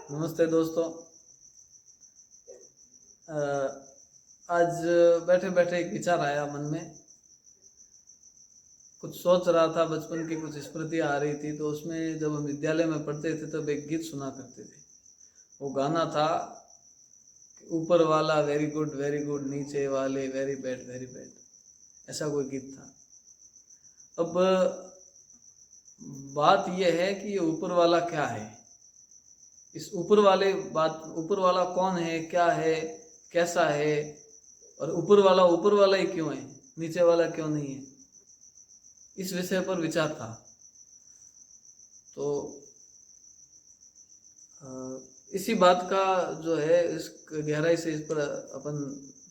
नमस्ते दोस्तों। आज बैठे बैठे एक विचार आया मन में। कुछ सोच रहा था, बचपन की कुछ स्मृतियाँ आ रही थी। तो उसमें जब हम विद्यालय में पढ़ते थे तब एक गीत सुना करते थे। वो गाना था, ऊपर वाला वेरी गुड, नीचे वाले वेरी बैड, ऐसा कोई गीत था। अब बात यह है कि ये ऊपर वाला क्या है। इस ऊपर वाला कौन है, क्या है, कैसा है, और ऊपर वाला ही क्यों है, नीचे वाला क्यों नहीं है। इस विषय पर विचार था। तो इसी बात का जो है, इस गहराई से इस पर अपन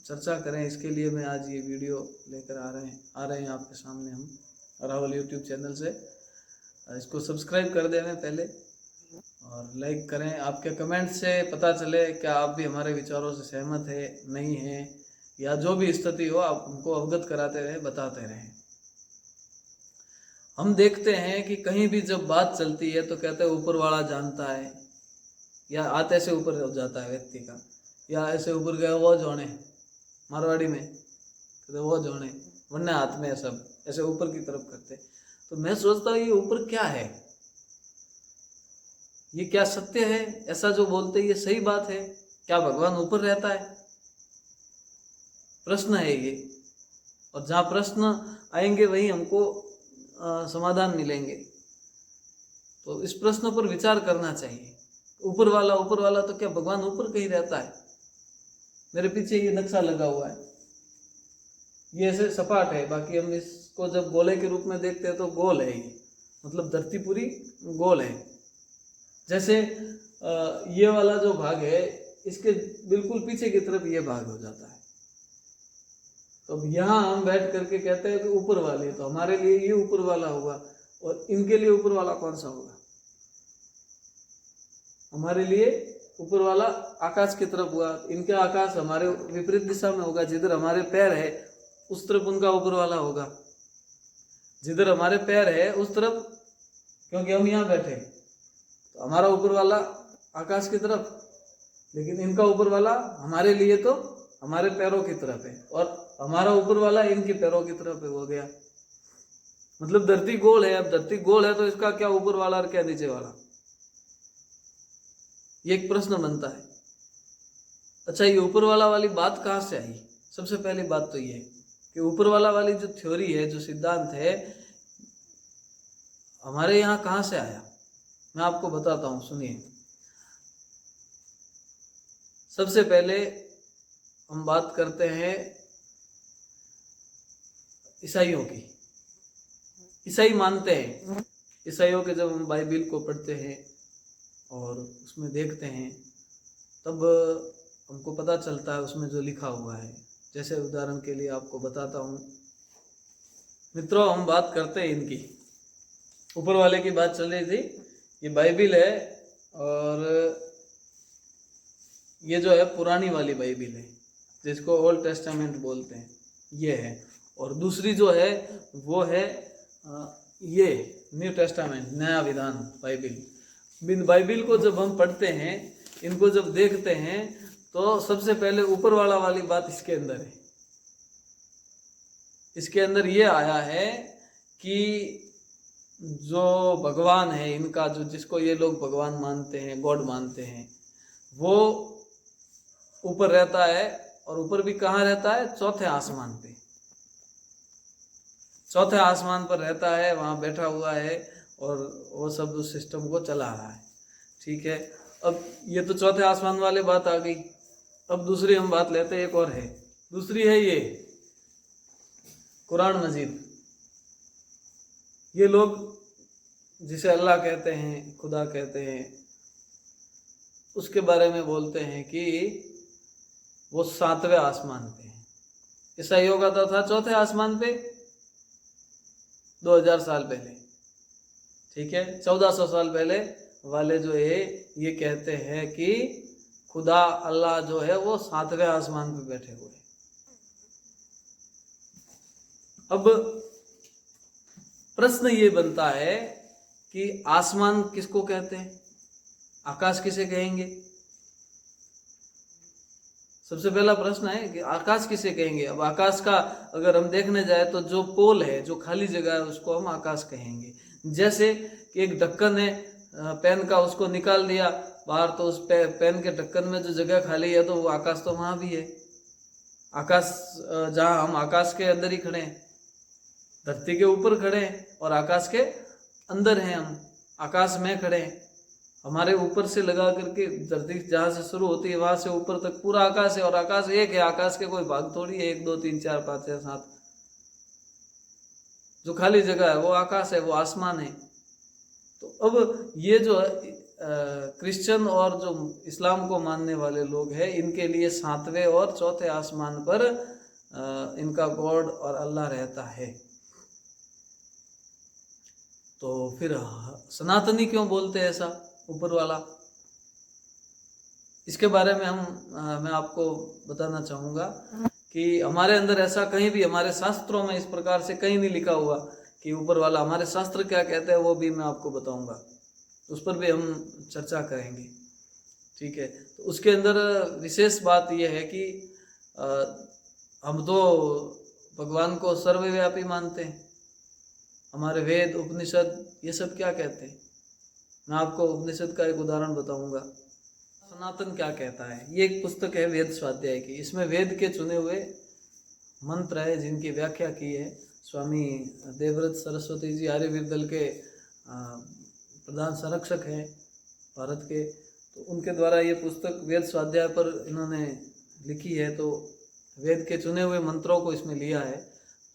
चर्चा करें, इसके लिए मैं आज ये वीडियो लेकर आ रहे हैं आपके सामने हम राहुल यूट्यूब चैनल से। इसको सब्सक्राइब कर दें पहले और लाइक करें। आपके कमेंट से पता चले क्या आप भी हमारे विचारों से सहमत है, नहीं है, या जो भी स्थिति हो आप हमको अवगत कराते रहे, बताते रहें। हम देखते हैं कि कहीं भी जब बात चलती है तो कहते हैं ऊपर वाला जानता है, या हाथ ऐसे ऊपर हो जाता है व्यक्ति का, या ऐसे ऊपर गया वो जोड़े, मारवाड़ी में कहते वो जोड़े, वरना हाथ में सब ऐसे ऊपर की तरफ करते। तो मैं सोचता हूँ ये ऊपर क्या है, ये क्या सत्य है? ऐसा जो बोलते हैं ये सही बात है? क्या भगवान ऊपर रहता है? प्रश्न है ये। और जहाँ प्रश्न आएंगे वहीं हमको समाधान मिलेंगे। तो इस प्रश्न पर विचार करना चाहिए। ऊपर वाला तो क्या भगवान ऊपर कहीं रहता है? मेरे पीछे ये नक्शा लगा हुआ है, ये ऐसे सपाट है, बाकी हम इसको जब गोले के रूप में देखते हैं तो गोल है ये, मतलब धरती पूरी गोल है। जैसे ये वाला जो भाग है इसके बिल्कुल पीछे की तरफ ये भाग हो जाता है। तो अब यहाँ हम बैठ करके कहते हैं कि ऊपर वाले, तो हमारे लिए ये ऊपर वाला होगा, और इनके लिए ऊपर वाला कौन सा होगा? हमारे लिए ऊपर वाला आकाश की तरफ हुआ, इनका आकाश हमारे विपरीत दिशा में होगा। जिधर हमारे पैर है उस तरफ उनका ऊपर वाला होगा, जिधर हमारे पैर है उस तरफ, क्योंकि हम यहाँ बैठे तो हमारा ऊपर वाला आकाश की तरफ, लेकिन इनका ऊपर वाला हमारे लिए तो हमारे पैरों की तरफ है, और हमारा ऊपर वाला इनके पैरों की तरफ है। हो गया, मतलब धरती गोल है। अब धरती गोल है तो इसका क्या ऊपर वाला और क्या नीचे वाला, ये एक प्रश्न बनता है। अच्छा, ये ऊपर वाला वाली बात कहाँ से आई? सबसे पहली बात तो ये है कि ऊपर वाला वाली जो थ्योरी है, जो सिद्धांत है, हमारे यहाँ कहाँ से आया। मैं आपको बताता हूँ, सुनिए। सबसे पहले हम बात करते हैं ईसाइयों की। ईसाई मानते हैं, ईसाइयों के जब हम बाइबिल को पढ़ते हैं और उसमें देखते हैं तब हमको पता चलता है उसमें जो लिखा हुआ है। जैसे उदाहरण के लिए आपको बताता हूँ मित्रों, हम बात करते हैं इनकी, ऊपर वाले की बात चल रही थी। ये बाइबिल है, और ये जो है पुरानी वाली बाइबिल है, जिसको ओल्ड टेस्टामेंट बोलते हैं, ये है। और दूसरी जो है वो है ये न्यू टेस्टामेंट, नया विधान बाइबिल। बाइबिल को जब हम पढ़ते हैं, इनको जब देखते हैं, तो सबसे पहले ऊपर वाली बात इसके अंदर है। इसके अंदर ये आया है कि जो भगवान है इनका, जो जिसको ये लोग भगवान मानते हैं, गॉड मानते हैं, वो ऊपर रहता है। और ऊपर भी कहाँ रहता है? चौथे आसमान पे, चौथे आसमान पर रहता है, वहाँ बैठा हुआ है और वो सब उस सिस्टम को चला रहा है। ठीक है, अब ये तो चौथे आसमान वाले बात आ गई। अब दूसरी हम बात लेते हैं, एक और है। दूसरी है ये कुरान मजीद। ये लोग जिसे अल्लाह कहते हैं, खुदा कहते हैं, उसके बारे में बोलते हैं कि वो 7वें आसमान पे है। ईसाइयों का तो था चौथे आसमान पे 2000 साल पहले। ठीक है, 1400 साल पहले वाले जो है ये कहते हैं कि खुदा अल्लाह जो है वो 7वें आसमान पे बैठे हुए। अब प्रश्न ये बनता है कि आसमान किसको कहते हैं? आकाश किसे कहेंगे? सबसे पहला प्रश्न है कि आकाश किसे कहेंगे। अब आकाश का अगर हम देखने जाए तो जो पोल है, जो खाली जगह है, उसको हम आकाश कहेंगे। जैसे कि एक ढक्कन है पेन का, उसको निकाल दिया बाहर, तो उस पेन के ढक्कन में जो जगह खाली है तो वो आकाश तो वहां भी है। आकाश जहां हम आकाश के अंदर ही खड़े हैं, धरती के ऊपर खड़े हैं और आकाश के अंदर हैं, हम आकाश में खड़े हैं। हमारे ऊपर से लगा करके धरती जहां से शुरू होती है वहां से ऊपर तक पूरा आकाश है, और आकाश एक है। आकाश के कोई भाग थोड़ी है, 1 2 3 4 5 6 7। जो खाली जगह है वो आकाश है, वो आसमान है। तो अब ये जो क्रिश्चियन और जो इस्लाम को मानने वाले लोग हैं, इनके लिए 7वें और 4थे आसमान पर इनका गॉड और अल्लाह रहता है। तो फिर सनातनी क्यों बोलते हैं ऐसा ऊपर वाला? इसके बारे में मैं आपको बताना चाहूँगा कि हमारे अंदर ऐसा कहीं भी, हमारे शास्त्रों में इस प्रकार से कहीं नहीं लिखा हुआ कि ऊपर वाला। हमारे शास्त्र क्या कहते हैं वो भी मैं आपको बताऊंगा, उस पर भी हम चर्चा करेंगे, ठीक है। तो उसके अंदर विशेष बात यह है कि हम तो भगवान को सर्वव्यापी मानते हैं। हमारे वेद उपनिषद ये सब क्या कहते हैं? मैं आपको उपनिषद का एक उदाहरण बताऊंगा। सनातन क्या कहता है, ये एक पुस्तक है वेद स्वाध्याय की। इसमें वेद के चुने हुए मंत्र है जिनकी व्याख्या की है स्वामी देवव्रत सरस्वती जी, आर्यवीर दल के प्रधान संरक्षक हैं भारत के। तो उनके द्वारा ये पुस्तक वेद स्वाध्याय पर इन्होंने लिखी है। तो वेद के चुने हुए मंत्रों को इसमें लिया है।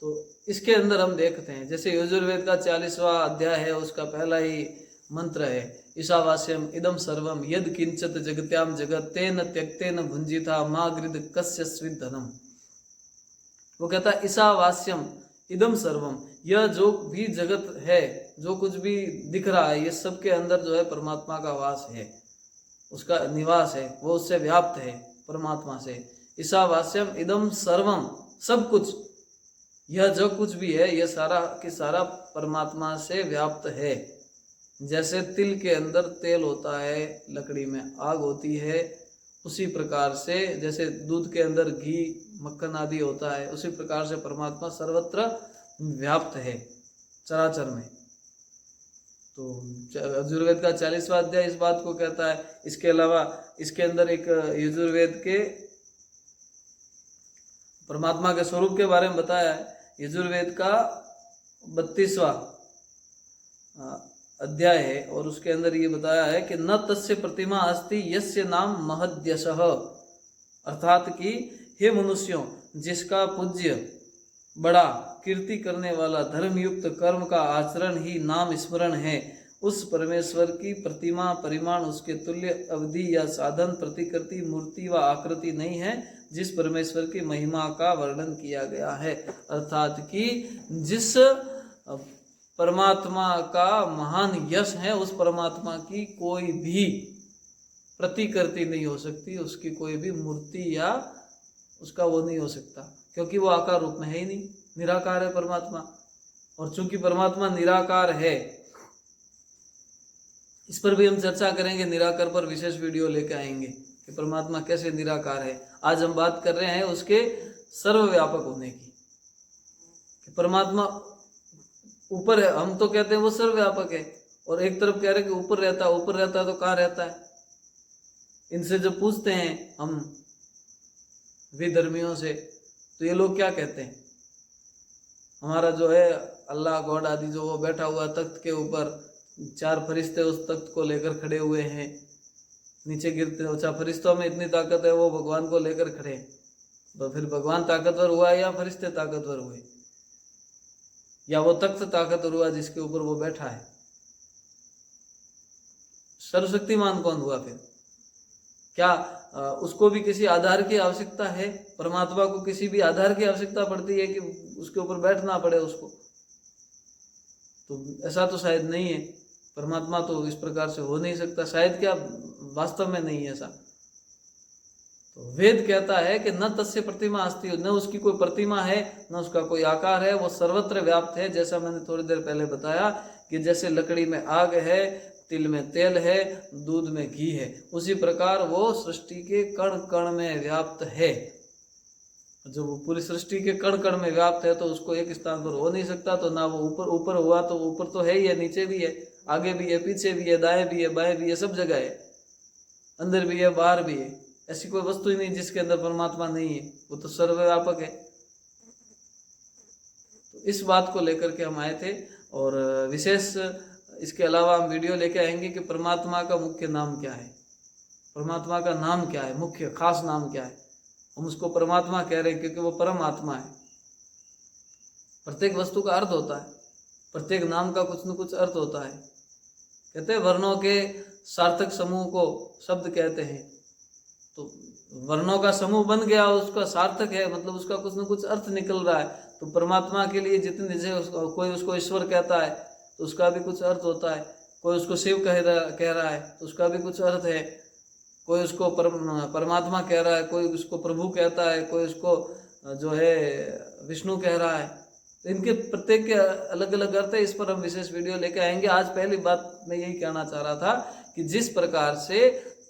तो इसके अंदर हम देखते हैं, जैसे यजुर्वेद का 40वां अध्याय है, उसका पहला ही मंत्र है ईशावास्यम इदम सर्वम यद किंचत जगत्याम जगत तेन त्यक्तेन भुंजिता मा गृद कस्यस्विद धनम। वो कहता है ईशावास्यम इदम सर्वम, यह जो भी जगत है, जो कुछ भी दिख रहा है, ये सब के अंदर जो है परमात्मा का वास है, उसका निवास है, वो उससे व्याप्त है परमात्मा से। ईशावास्यम इदम सर्वम, सब कुछ, यह जो कुछ भी है यह सारा कि सारा परमात्मा से व्याप्त है। जैसे तिल के अंदर तेल होता है, लकड़ी में आग होती है, उसी प्रकार से जैसे दूध के अंदर घी मक्खन आदि होता है, उसी प्रकार से परमात्मा सर्वत्र व्याप्त है चराचर में। तो यजुर्वेद का 40वां अध्याय इस बात को कहता है। इसके अलावा इसके अंदर एक यजुर्वेद के परमात्मा के स्वरूप के बारे में बताया है। यजुर्वेद का 32वां अध्याय है और उसके अंदर ये बताया है कि न तस्य प्रतिमा अस्ति यस्य नाम महद्यशः, अर्थात कि हे मनुष्यों, जिसका पूज्य बड़ा कीर्ति करने वाला धर्मयुक्त कर्म का आचरण ही नाम स्मरण है, उस परमेश्वर की प्रतिमा परिमाण उसके तुल्य अवधि या साधन प्रतिकृति मूर्ति व आकृति नहीं है, जिस परमेश्वर की महिमा का वर्णन किया गया है। अर्थात कि जिस परमात्मा का महान यश है, उस परमात्मा की कोई भी प्रतिकृति नहीं हो सकती, उसकी कोई भी मूर्ति या उसका वो नहीं हो सकता, क्योंकि वो आकार रूप में है ही नहीं, निराकार है परमात्मा। और चूंकि परमात्मा निराकार है, इस पर भी हम चर्चा करेंगे, निराकार पर विशेष वीडियो लेके आएंगे कि परमात्मा कैसे निराकार है। आज हम बात कर रहे हैं उसके सर्वव्यापक होने की, कि परमात्मा ऊपर है। हम तो कहते हैं वो सर्वव्यापक है, और एक तरफ कह रहे हैं कि ऊपर रहता है। ऊपर रहता है तो कहाँ रहता है? इनसे जब पूछते हैं हम विधर्मियों से, तो ये लोग क्या कहते हैं? हमारा जो है अल्लाह गॉड आदि जो वो बैठा हुआ तख्त के ऊपर, 4 फरिश्ते उस तख्त को लेकर खड़े हुए हैं, नीचे गिरते। अच्छा, फरिश्तों में इतनी ताकत है, वो भगवान को लेकर खड़े। तो फिर भगवान ताकतवर हुआ या फरिश्ते ताकतवर हुए, या वो तख्त ताकतवर हुआ जिसके ऊपर वो बैठा है? सर्वशक्तिमान कौन हुआ फिर? क्या उसको भी किसी आधार की आवश्यकता है? परमात्मा को किसी भी आधार की आवश्यकता पड़ती है कि उसके ऊपर बैठना पड़े उसको? तो ऐसा तो शायद नहीं है। परमात्मा तो इस प्रकार से हो नहीं सकता, शायद क्या वास्तव में नहीं है ऐसा। तो वेद कहता है कि न तस्य प्रतिमा अस्ति, न उसकी कोई प्रतिमा है, न उसका कोई आकार है, वो सर्वत्र व्याप्त है। जैसा मैंने थोड़ी देर पहले बताया कि जैसे लकड़ी में आग है, तिल में तेल है, दूध में घी है, उसी प्रकार वो सृष्टि के कण कण में व्याप्त है। जब वो पूरी सृष्टि के कण कण में व्याप्त है तो उसको एक स्थान पर हो नहीं सकता। तो ना वो ऊपर ऊपर हुआ तो ऊपर तो है ही है, नीचे भी है, आगे भी है, पीछे भी है, दाएं भी है, बाएं भी है, सब जगह है, अंदर भी है, बाहर भी है। ऐसी कोई वस्तु ही नहीं जिसके अंदर परमात्मा नहीं है, वो तो सर्वव्यापक है। तो इस बात को लेकर के हम आए थे। और विशेष इसके अलावा हम वीडियो लेके आएंगे कि परमात्मा का मुख्य नाम क्या है, परमात्मा का नाम क्या है, मुख्य खास नाम क्या है। हम उसको परमात्मा कह रहे हैं क्योंकि वो परम आत्मा है। प्रत्येक वस्तु का अर्थ होता है, प्रत्येक नाम का कुछ न कुछ अर्थ होता है। कहते हैं वर्णों के सार्थक समूह को शब्द कहते हैं। तो वर्णों का समूह बन गया, उसका सार्थक है, मतलब उसका कुछ न कुछ अर्थ निकल रहा है। तो परमात्मा के लिए जितने, जैसे कोई उसको ईश्वर कहता है तो उसका भी कुछ अर्थ होता है, कोई उसको शिव कह रहा है तो उसका भी कुछ अर्थ है, कोई उसको परमात्मा कह रहा है, कोई उसको प्रभु कहता है, कोई उसको जो है विष्णु कह रहा है। तो इनके प्रत्येक के अलग अलग अर्थ है। इस पर हम विशेष वीडियो लेकर आएंगे। आज पहली बात मैं यही कहना चाह रहा था कि जिस प्रकार से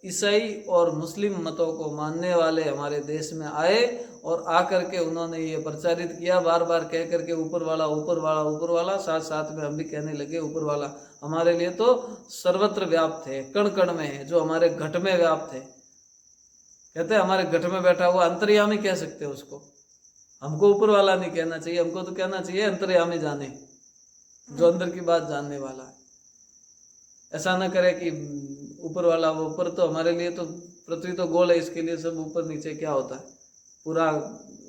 ईसाई और मुस्लिम मतों को मानने वाले हमारे देश में आए और आकर के उन्होंने ये प्रचारित किया, बार बार कह करके ऊपर वाला ऊपर वाला ऊपर वाला, साथ साथ में हम भी कहने लगे ऊपर वाला हमारे लिए तो सर्वत्र व्याप्त है, कण कण में है, जो हमारे घट में व्याप्त है। कहते हैं हमारे घट में बैठा हुआ अंतर्यामी कह सकते हैं उसको। हमको ऊपर वाला नहीं कहना चाहिए, हमको तो कहना चाहिए अंतर्यामी जाने, जो अंदर की बात जानने वाला है। ऐसा ना करे कि ऊपर वाला, वो ऊपर तो हमारे लिए तो पृथ्वी तो गोल है, इसके लिए सब ऊपर नीचे क्या होता है पूरा,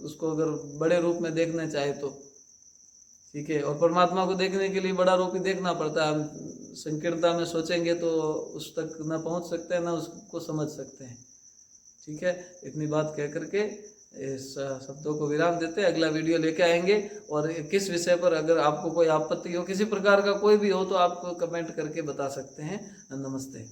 उसको अगर बड़े रूप में देखना चाहे तो ठीक है। और परमात्मा को देखने के लिए बड़ा रूप ही देखना पड़ता है। हम संकीर्णता में सोचेंगे तो उस तक न पहुंच सकते हैं, न उसको समझ सकते हैं। ठीक है, इतनी बात कह करके इस शब्दों को विराम देते हैं। अगला वीडियो लेके आएंगे और किस विषय पर अगर आपको कोई आपत्ति हो, किसी प्रकार का कोई भी हो, तो आप कमेंट करके बता सकते हैं। नमस्ते।